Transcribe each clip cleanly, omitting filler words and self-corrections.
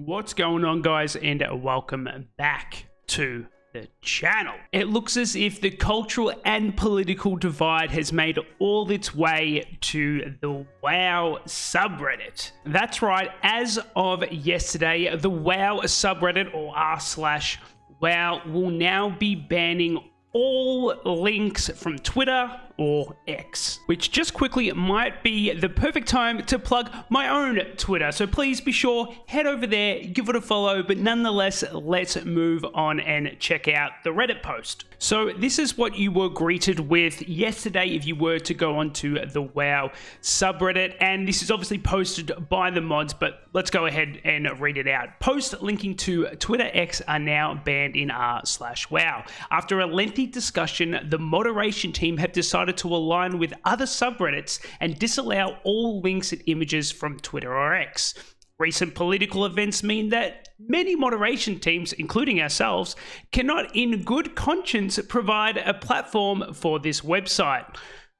What's going on, guys, and welcome back to the channel. It looks as if the cultural and political divide has made all its way to the WoW subreddit. That's right, as of yesterday, the WoW subreddit, or r/WoW, will now be banning all links from Twitter or X, which just quickly might be the perfect time to plug my own Twitter. So please be sure, head over there, give it a follow, but nonetheless, let's move on and check out the Reddit post. So this is what you were greeted with yesterday if you were to go onto the WoW subreddit, and this is obviously posted by the mods, but let's go ahead and read it out. Posts linking to Twitter X are now banned in r/WoW. After a lengthy discussion, the moderation team have decided to align with other subreddits and disallow all links and images from Twitter or X. Recent political events mean that many moderation teams, including ourselves, cannot in good conscience provide a platform for this website.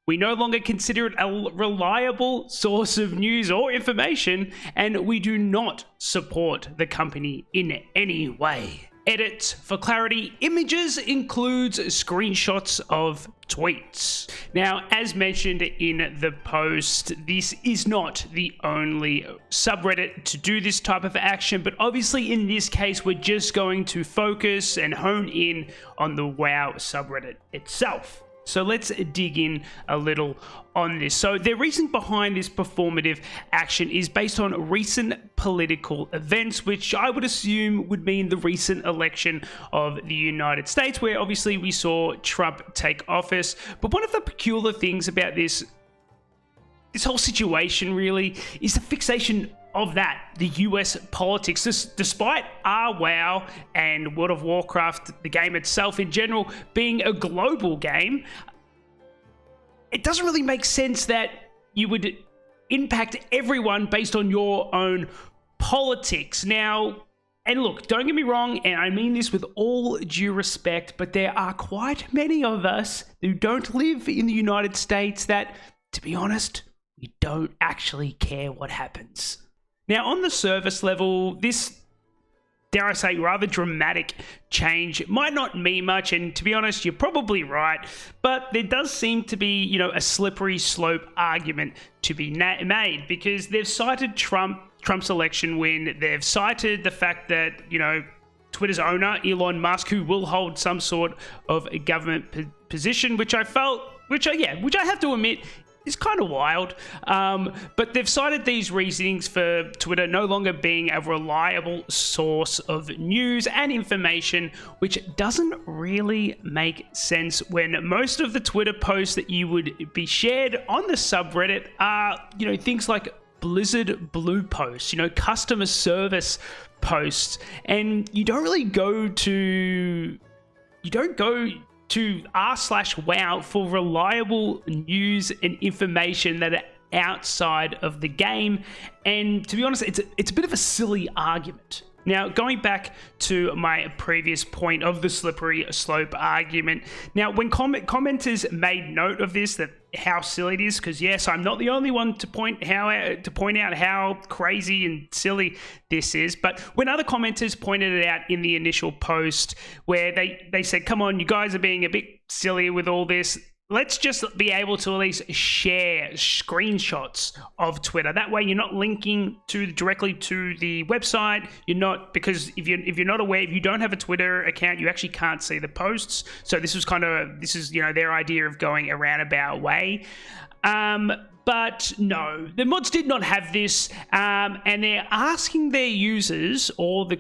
We no longer consider it a reliable source of news or information, and we do not support the company in any way. Edit for clarity. Images includes screenshots of tweets. Now, as mentioned in the post, this is not the only subreddit to do this type of action, but obviously in this case, we're just going to focus and hone in on the WoW subreddit itself. So let's dig in a little on this. So the reason behind this performative action is based on recent political events, which I would assume would mean the recent election of the United States, where obviously we saw Trump take office. But one of the peculiar things about this whole situation really is the fixation of that, the US politics. Despite our WoW and World of Warcraft, the game itself in general, being a global game, it doesn't really make sense that you would impact everyone based on your own politics. Now, and look, don't get me wrong, and I mean this with all due respect, but there are quite many of us who don't live in the United States that, to be honest, we don't actually care what happens. Now, on the surface level, this, dare I say, rather dramatic change might not mean much, and to be honest, you're probably right, but there does seem to be, a slippery slope argument to be made, because they've cited Trump's election win, they've cited the fact that, Twitter's owner, Elon Musk, who will hold some sort of a government position, which I have to admit, is kind of wild, but they've cited these reasonings for Twitter no longer being a reliable source of news and information, which doesn't really make sense when most of the Twitter posts that you would be shared on the subreddit are, things like Blizzard Blue posts, customer service posts, and you don't go to r/WoW for reliable news and information that are outside of the game. And to be honest, it's a bit of a silly argument. Now, going back to my previous point of the slippery slope argument, now when commenters made note of this, that how silly it is, because yes, I'm not the only one to point out how crazy and silly this is, but when other commenters pointed it out in the initial post, where they said, come on, you guys are being a bit silly with all this, let's just be able to at least share screenshots of Twitter. That way you're not linking directly to the website. You're not, because if you're not aware, if you don't have a Twitter account, you actually can't see the posts. So this is their idea of going a roundabout way. But no, the mods did not have this, and they're asking their users, or their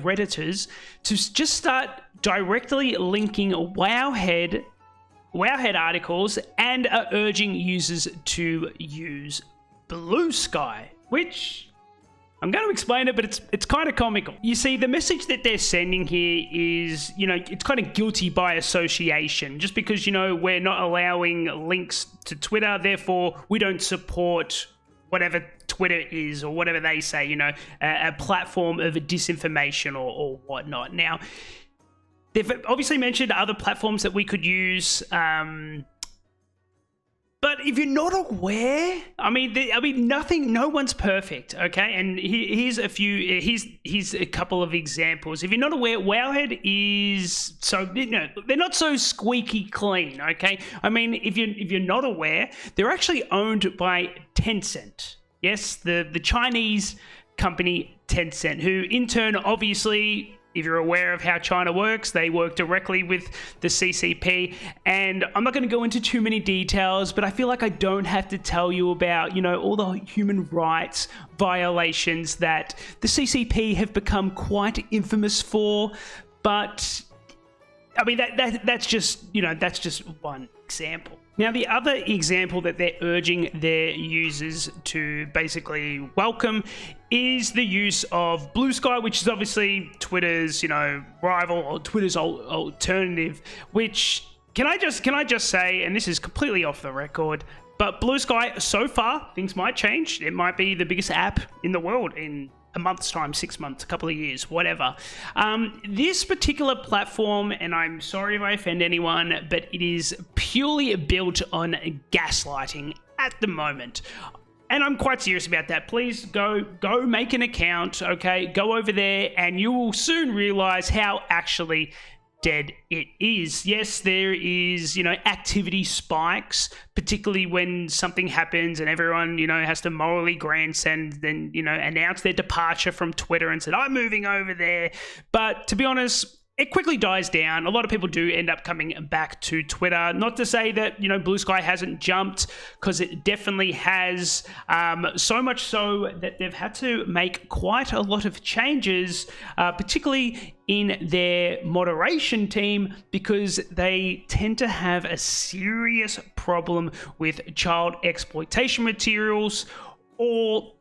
redditors, to just start directly linking WoWHead articles, and are urging users to use Blue Sky, which I'm going to explain it, but it's kind of comical. You see, the message that they're sending here is, it's kind of guilty by association. Just because, we're not allowing links to Twitter, therefore we don't support whatever Twitter is, or whatever they say, a platform of disinformation or whatnot. Now, they've obviously mentioned other platforms that we could use But if you're not aware, I mean, no one's perfect, okay? And here's a couple of examples. If you're not aware, WoWHead is they're not so squeaky clean, okay? I mean, if you're not aware, they're actually owned by Tencent. Yes, the Chinese company Tencent, who in turn, obviously, if you're aware of how China works, they work directly with the CCP. And I'm not going to go into too many details, but I feel like I don't have to tell you about, all the human rights violations that the CCP have become quite infamous for. But I mean, that's just one example. Now, the other example that they're urging their users to basically welcome is the use of Blue Sky, which is obviously Twitter's, rival, or Twitter's alternative, which can I just say, and this is completely off the record, but Blue Sky, so far, things might change. It might be the biggest app in the world in a month's time, 6 months, a couple of years, whatever. This particular platform, and I'm sorry if I offend anyone, but it is purely built on gaslighting at the moment. And I'm quite serious about that. Please go make an account, okay? Go over there and you will soon realize how actually dead it is. Yes, there is, activity spikes, particularly when something happens and everyone, has to morally grandstand, then, announce their departure from Twitter and said, I'm moving over there. But to be honest, it quickly dies down. A lot of people do end up coming back to Twitter. Not to say that, Blue Sky hasn't jumped, because it definitely has. So much so that they've had to make quite a lot of changes, particularly in their moderation team, because they tend to have a serious problem with child exploitation materials or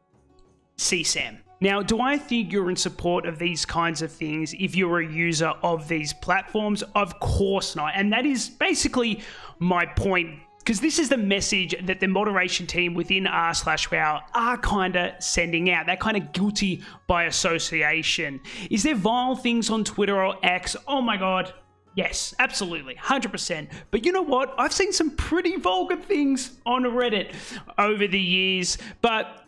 CSAM. Now, do I think you're in support of these kinds of things if you're a user of these platforms? Of course not. And that is basically my point, because this is the message that the moderation team within r/WoW are kind of sending out. They're kind of guilty by association. Is there vile things on Twitter or X? Oh my God. Yes, absolutely, 100%. But you know what? I've seen some pretty vulgar things on Reddit over the years. But,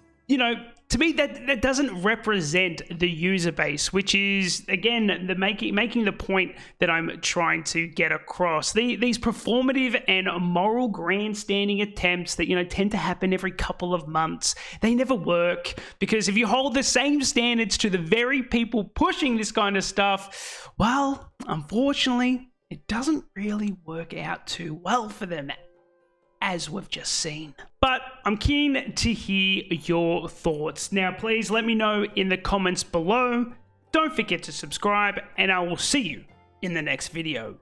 to me, that doesn't represent the user base, which is, again, making the point that I'm trying to get across. These performative and moral grandstanding attempts that, tend to happen every couple of months, they never work, because if you hold the same standards to the very people pushing this kind of stuff, well, unfortunately, it doesn't really work out too well for them, as we've just seen. But I'm keen to hear your thoughts. Now, please let me know in the comments below. Don't forget to subscribe, and I will see you in the next video.